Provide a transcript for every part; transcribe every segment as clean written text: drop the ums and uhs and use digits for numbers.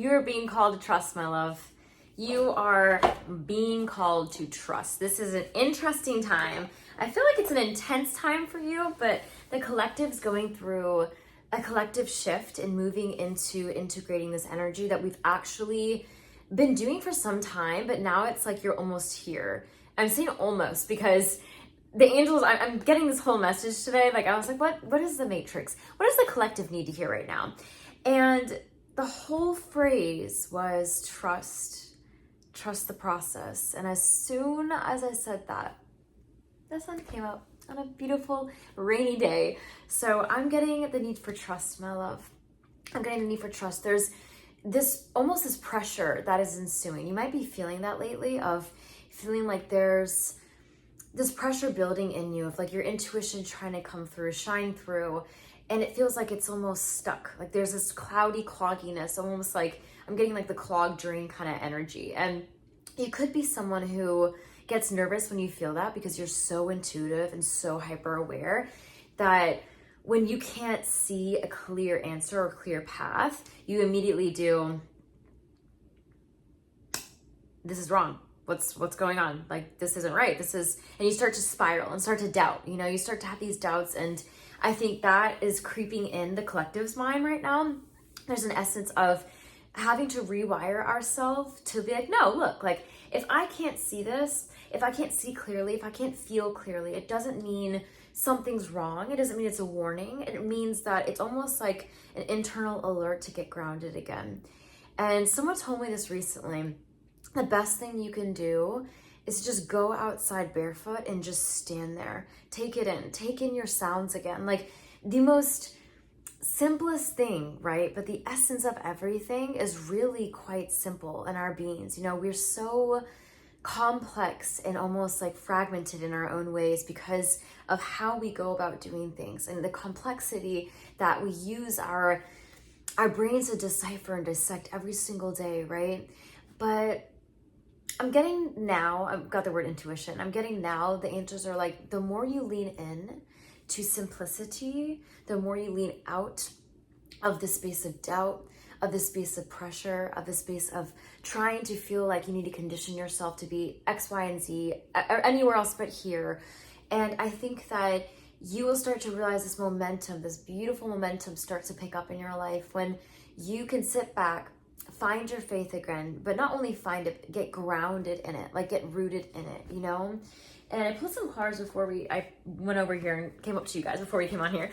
You're being called to trust, my love. You are being called to trust. This is an interesting time. I feel like it's an intense time for you, but the collective's going through a collective shift and moving into integrating this energy that we've actually been doing for some time, but now it's like you're almost here. I'm saying almost because the angels, I'm getting this whole message today. Like I was like, what is the matrix? What does the collective need to hear right now? And the whole phrase was trust the process. And as soon as I said that, the sun came out on a beautiful rainy day. So I'm getting the need for trust, my love. I'm getting the need for trust. There's this pressure that is ensuing. You might be feeling that lately, of feeling like there's this pressure building in you of like your intuition trying to come through, shine through, and it feels like it's almost stuck. Like there's this cloudy clogginess, almost like I'm getting like the clog drain kind of energy. And you could be someone who gets nervous when you feel that because you're so intuitive and so hyper aware that when you can't see a clear answer or clear path, you immediately do, this is wrong. What's going on? Like, this isn't right. And you start to spiral and start to doubt, you start to have these doubts. And I think that is creeping in the collective's mind right now. There's an essence of having to rewire ourselves to be like, no, look, like if I can't see this, if I can't see clearly, if I can't feel clearly, it doesn't mean something's wrong. It doesn't mean it's a warning. It means that it's almost like an internal alert to get grounded again. And someone told me this recently. The best thing you can do is just go outside barefoot and just stand there. Take in your sounds again. Like the most simplest thing, right? But the essence of everything is really quite simple in our beings. We're so complex and almost like fragmented in our own ways because of how we go about doing things and the complexity that we use our brains to decipher and dissect every single day, right? But I'm getting now, I've got the word intuition. I'm getting now the answers are like, the more you lean in to simplicity, the more you lean out of the space of doubt, of the space of pressure, of the space of trying to feel like you need to condition yourself to be X, Y, and Z, or anywhere else but here. And I think that you will start to realize this momentum, this beautiful momentum starts to pick up in your life when you can sit back, find your faith again, but not only find it, get grounded in it, like get rooted in it, And I pulled some cards before I went over here and came up to you guys before we came on here.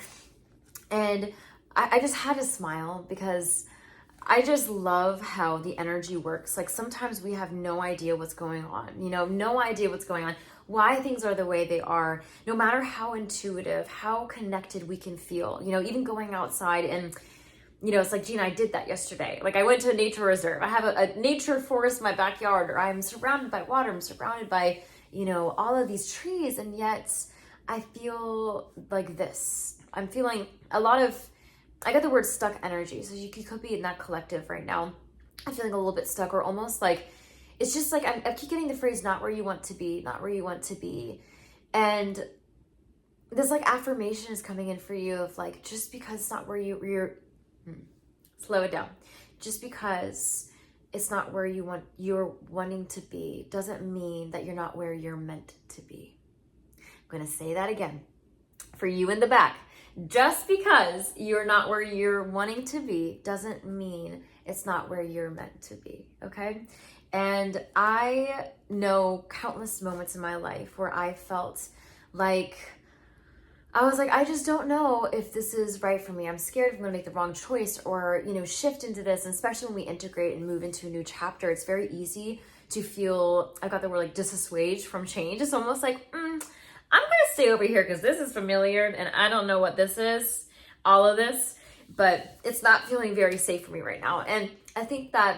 And I just had to smile because I just love how the energy works. Like sometimes we have no idea what's going on, no idea what's going on, why things are the way they are, no matter how intuitive, how connected we can feel, even going outside and it's like, Gina, I did that yesterday. Like I went to a nature reserve. I have a nature forest in my backyard, or I'm surrounded by water. I'm surrounded by, all of these trees. And yet I feel like this. I'm feeling I got the word stuck energy. So you could be in that collective right now. I'm feeling a little bit stuck, or almost like, it's just like, I keep getting the phrase, not where you want to be, not where you want to be. And this like affirmation is coming in for you of like, just because it's not where you're slow it down. Just because it's not where you're wanting to be doesn't mean that you're not where you're meant to be. I'm going to say that again for you in the back. Just because you're not where you're wanting to be doesn't mean it's not where you're meant to be, okay? And I know countless moments in my life where I felt like I was like, I just don't know if this is right for me. I'm scared I'm going to make the wrong choice or, shift into this. And especially when we integrate and move into a new chapter, it's very easy to feel, I got the word like disassuaged from change. It's almost like, I'm going to stay over here because this is familiar and I don't know what this is, all of this, but it's not feeling very safe for me right now. And I think that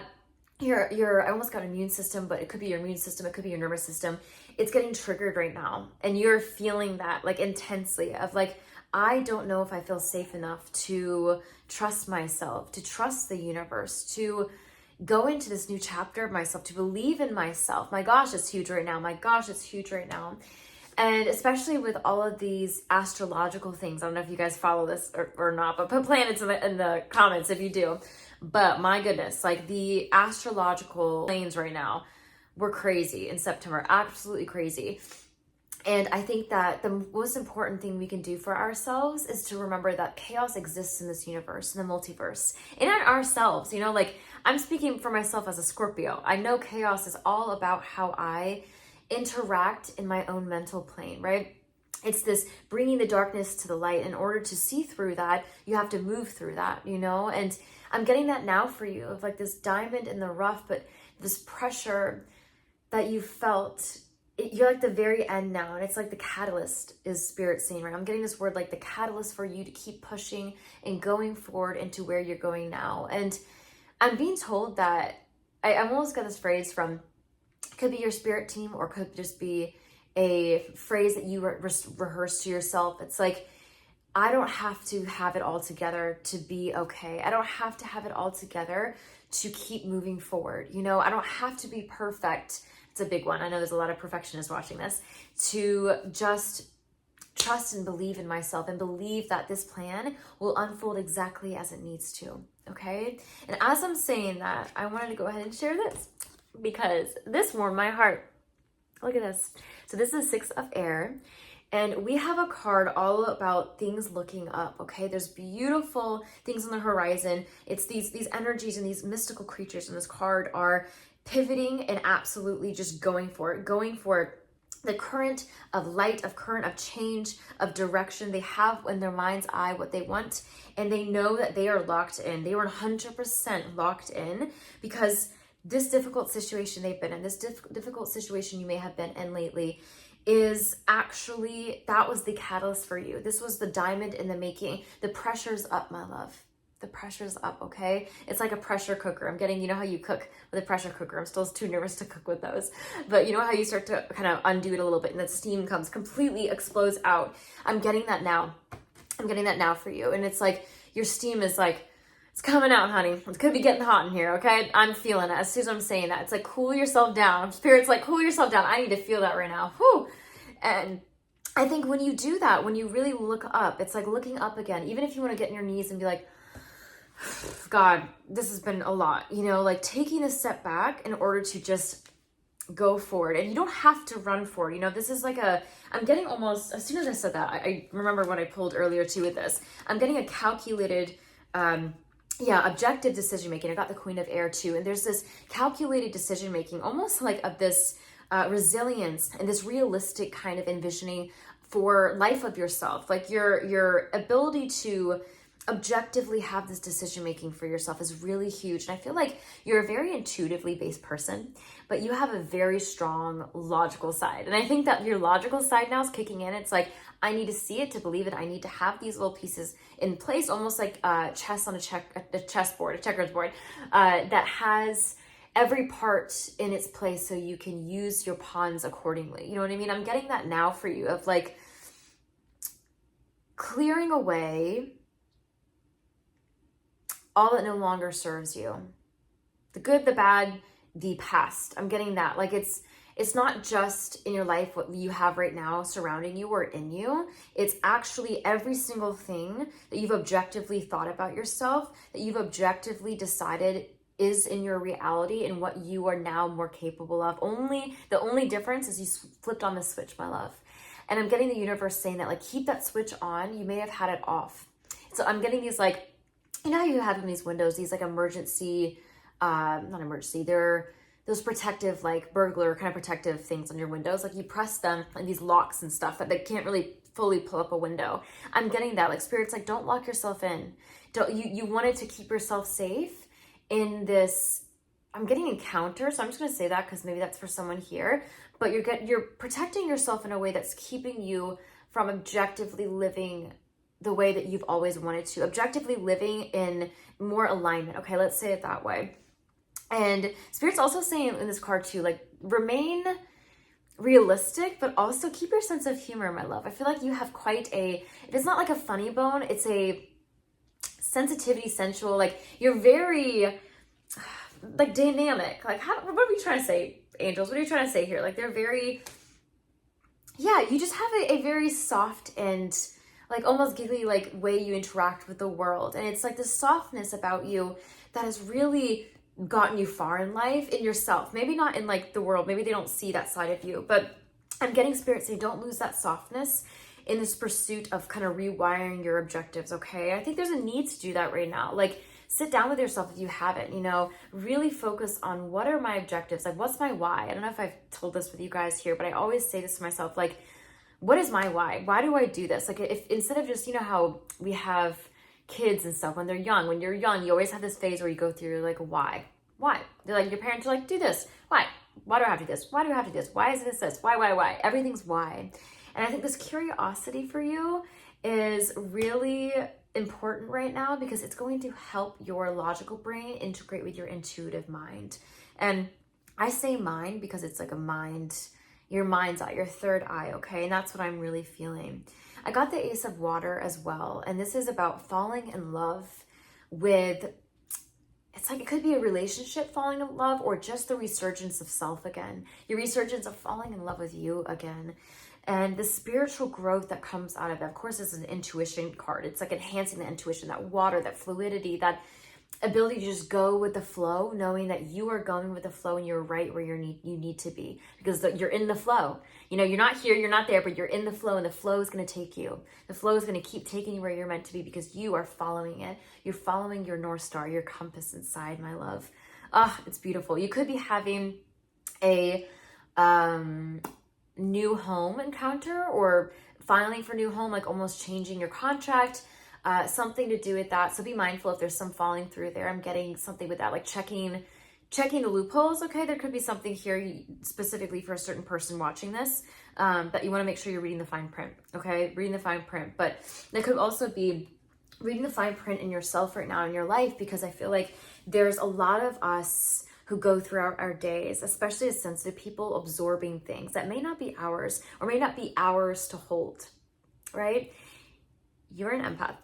I almost got immune system, but it could be your immune system. It could be your nervous system. It's getting triggered right now. And you're feeling that like intensely of like, I don't know if I feel safe enough to trust myself, to trust the universe, to go into this new chapter of myself, to believe in myself. My gosh, it's huge right now. My gosh, it's huge right now. And especially with all of these astrological things, I don't know if you guys follow this or not, but put planets in the comments if you do. But my goodness, like the astrological planes right now were crazy in September, absolutely crazy. And I think that the most important thing we can do for ourselves is to remember that chaos exists in this universe, in the multiverse, and in ourselves. You know, like I'm speaking for myself as a Scorpio. I know chaos is all about how I interact in my own mental plane, right? It's this bringing the darkness to the light. In order to see through that, you have to move through that, you know? And I'm getting that now for you of like this diamond in the rough, but this pressure that you felt, you're like the very end now, and it's like the catalyst is Spirit saying, right? I'm getting this word like the catalyst for you to keep pushing and going forward into where you're going now. And I'm being told that I almost got this phrase from, could be your spirit team, or could just be a phrase that you rehearse to yourself. It's like, I don't have to have it all together to be okay. I don't have to have it all together to keep moving forward. You know, I don't have to be perfect. It's a big one. I know there's a lot of perfectionists watching this. To just trust and believe in myself and believe that this plan will unfold exactly as it needs to. Okay. And as I'm saying that, I wanted to go ahead and share this because this warmed my heart. Look at this. So this is 6 of Air. And we have a card all about things looking up, okay? There's beautiful things on the horizon. It's these energies and these mystical creatures in this card are pivoting and absolutely just going for it, the current of light, of current of change, of direction. They have in their mind's eye what they want, and they know that they are locked in. They were 100% locked in because this difficult situation they've been in, this difficult situation you may have been in lately, is actually, that was the catalyst for you. This was the diamond in the making. The pressure's up, my love. The pressure's up, okay? It's like a pressure cooker. I'm getting, you know how you cook with a pressure cooker. I'm still too nervous to cook with those. But you know how you start to kind of undo it a little bit and the steam comes, completely explodes out. I'm getting that now. I'm getting that now for you. And it's like, your steam is like, it's coming out, honey. It could be getting hot in here, okay? I'm feeling it. As soon as I'm saying that, it's like, cool yourself down. Spirit's like, cool yourself down. I need to feel that right now. Whew. And I think when you do that, when you really look up, it's like looking up again. Even if you want to get on your knees and be like, God, this has been a lot, you know, like taking a step back in order to just go forward. And you don't have to run forward. You know, this is like I'm getting almost, as soon as I said that, I remember what I pulled earlier too with this. I'm getting a calculated, objective decision making. I got the Queen of Air too. And there's this calculated decision making, almost like of this resilience and this realistic kind of envisioning for life of yourself. Like your ability to objectively have this decision making for yourself is really huge. And I feel like you're a very intuitively based person, but you have a very strong logical side. And I think that your logical side now is kicking in. It's like, I need to see it to believe it. I need to have these little pieces in place, almost like chess on a chessboard, a checkers board, that has every part in its place so you can use your pawns accordingly. You know what I mean? I'm getting that now for you of like clearing away all that no longer serves you. The good, the bad, the past. I'm getting that. Like it's not just in your life what you have right now surrounding you or in you. It's actually every single thing that you've objectively thought about yourself, that you've objectively decided is in your reality and what you are now more capable of. The only difference is you flipped on the switch, my love. And I'm getting the universe saying that, like, keep that switch on. You may have had it off. So I'm getting these, like, you know how you have in these windows, these like they're those protective, like burglar kind of protective things on your windows. Like you press them and these locks and stuff that they can't really fully pull up a window. I'm getting that, like Spirit's like, don't lock yourself in. You wanted to keep yourself safe in this, I'm getting encounter. So I'm just going to say that because maybe that's for someone here, but you're protecting yourself in a way that's keeping you from objectively living the way that you've always wanted to, objectively living in more alignment. Okay, let's say it that way. And Spirit's also saying in this card too, like remain realistic, but also keep your sense of humor, my love. I feel like you have if it's not like a funny bone, it's a sensitivity, sensual, like you're very like dynamic. Like what are we trying to say, angels? What are you trying to say here? Like they're very, you just have a very soft and like almost giggly, like way you interact with the world. And it's like this softness about you that has really gotten you far in life, in yourself. Maybe not in like the world, maybe they don't see that side of you, but I'm getting spirit saying don't lose that softness in this pursuit of kind of rewiring your objectives, okay? I think there's a need to do that right now. Like, sit down with yourself if you haven't, you know, really focus on what are my objectives? Like, what's my why? I don't know if I've told this with you guys here, but I always say this to myself, like, what is my why? Why do I do this? Like, if instead of just, you know, how we have kids and stuff when they're young, when you're young, you always have this phase where you go through, like, why? Why? They're like, your parents are like, do this. Why? Why do I have to do this? Why do I have to do this? Why is this? Why? Everything's why. And I think this curiosity for you is really important right now because it's going to help your logical brain integrate with your intuitive mind. And I say mind because it's like a mind, your mind's eye, your third eye, okay? And that's what I'm really feeling. I got the Ace of Water as well. And this is about falling in love with, it's like it could be a relationship falling in love or just the resurgence of self again. Your resurgence of falling in love with you again. And the spiritual growth that comes out of it, of course, is an intuition card. It's like enhancing the intuition, that water, that fluidity, that ability to just go with the flow, knowing that you are going with the flow and you're right where you need to be because you're in the flow. You know, you're not here, you're not there, but you're in the flow and the flow is going to take you. The flow is going to keep taking you where you're meant to be because you are following it. You're following your North Star, your compass inside, my love. Ah, it's beautiful. You could be having a new home encounter or filing for new home, like almost changing your contract, something to do with that. So be mindful if there's some falling through there. I'm getting something with that, like checking the loopholes. Okay, there could be something here specifically for a certain person watching this, but you want to make sure you're reading the fine print. Okay, reading the fine print. But there could also be reading the fine print in yourself right now in your life, because I feel like there's a lot of us who go throughout our days, especially as sensitive people, absorbing things that may not be ours or may not be ours to hold, right? You're an empath.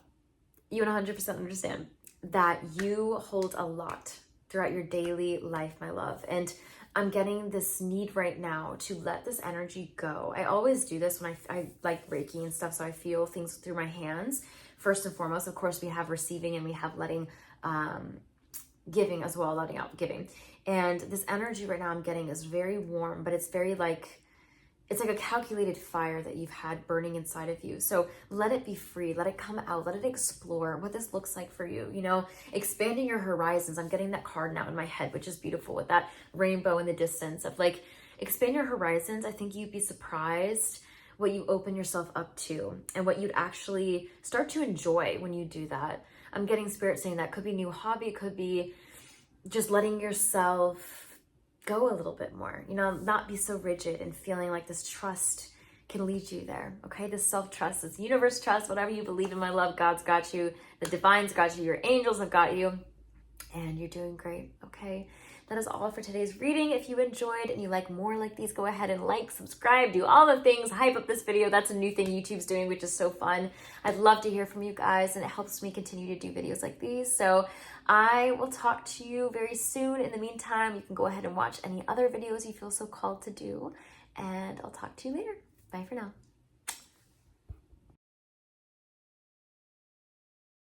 You 100% understand that you hold a lot throughout your daily life, my love. And I'm getting this need right now to let this energy go. I always do this when I like Reiki and stuff, so I feel things through my hands. First and foremost, of course, we have receiving and we have letting, giving as well, letting out, giving. And this energy right now I'm getting is very warm, but it's very like, it's like a calculated fire that you've had burning inside of you. So let it be free, let it come out, let it explore what this looks like for you, you know, expanding your horizons. I'm getting that card now in my head, which is beautiful with that rainbow in the distance of like, expand your horizons. I think you'd be surprised what you open yourself up to and what you'd actually start to enjoy when you do that. I'm getting spirit saying that could be a new hobby, it could be just letting yourself go a little bit more, you know, not be so rigid and feeling like this trust can lead you there, okay? This self-trust, this universe trust, whatever you believe in, my love, God's got you, the divine's got you, your angels have got you, and you're doing great, okay? That is all for today's reading. If you enjoyed and you like more like these, go ahead and like, subscribe, do all the things, hype up this video. That's a new thing YouTube's doing, which is so fun. I'd love to hear from you guys, and it helps me continue to do videos like these. So I will talk to you very soon. In the meantime, you can go ahead and watch any other videos you feel so called to do, and I'll talk to you later. Bye for now.